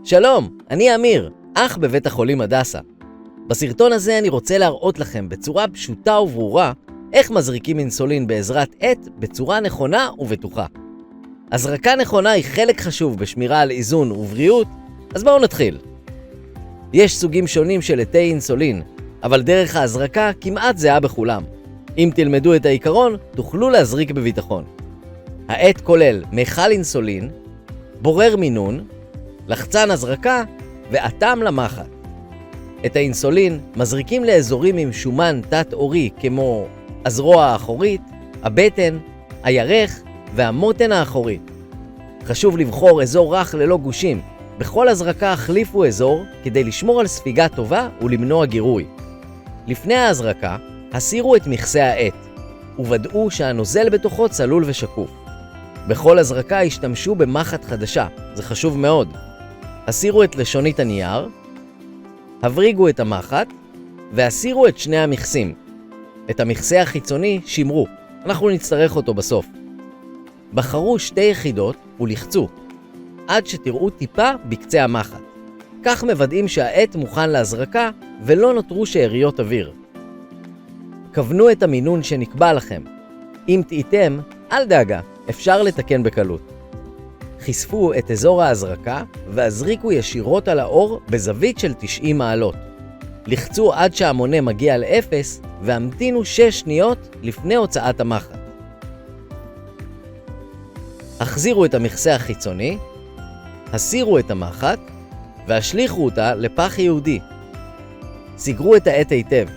שלום, אני אמיר, אח בבית החולים הדסה. בסרטון הזה אני רוצה להראות לכם בצורה פשוטה וברורה איך מזריקים אינסולין בעזרת עט בצורה נכונה ובטוחה. הזרקה נכונה היא חלק חשוב בשמירה על איזון ובריאות, אז בואו נתחיל. יש סוגים שונים של עטי אינסולין, אבל דרך ההזרקה כמעט זהה בכולם. אם תלמדו את העיקרון, תוכלו להזריק בביטחון. העט כולל מיכל אינסולין, בורר מינון, לחצן הזרקה ואטם למחט. את האינסולין מזריקים לאזורים עם שומן תת-עורי כמו הזרוע האחורית, הבטן, הירך והמותן האחורית. חשוב לבחור אזור רך ללא גושים. בכל הזרקה החליפו אזור כדי לשמור על ספיגה טובה ולמנוע גירוי. לפני ההזרקה, הסירו את מכסה העט וודאו שהנוזל בתוכו צלול ושקוף. בכל הזרקה השתמשו במחט חדשה, זה חשוב מאוד. הסירו את לשונית הנייר, הבריגו את המחט והסירו את שני המכסים. את המכסה החיצוני שמרו, אנחנו נצטרך אותו בסוף. בחרו שתי יחידות ולחצו, עד שתראו טיפה בקצה המחט. כך מוודאים שהעט מוכן להזרקה ולא נותרו שאריות אוויר. כוונו את המינון שנקבע לכם. אם טעיתם, אל דאגה, אפשר לתקן בקלות. חשפו את אזור ההזרקה והזריקו ישירות על האור בזווית של 90 מעלות. לחצו עד שהמונה מגיע ל-0 והמתינו 6 שניות לפני הוצאת המחט. החזירו את המכסה החיצוני, הסירו את המחט והשליכו אותה לפח ייעודי. סגרו את העט היטב.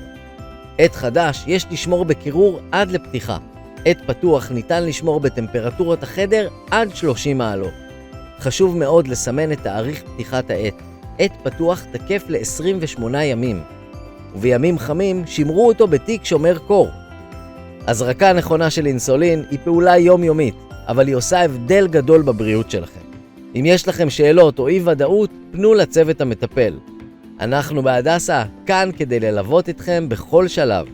עט חדש יש לשמור בקירור עד לפתיחה. עט פתוח ניתן לשמור בטמפרטורת החדר עד 30 מעלות. חשוב מאוד לסמן את תאריך פתיחת העט. עט פתוח תקף ל-28 ימים. ובימים חמים שמרו אותו בתיק שומר קור. הזרקה נכונה של אינסולין היא פעולה יומיומית, אבל היא עושה הבדל גדול בבריאות שלכם. אם יש לכם שאלות או אי ודאות, פנו לצוות המטפל. אנחנו בהדסה כאן כדי ללוות אתכם בכל שלב.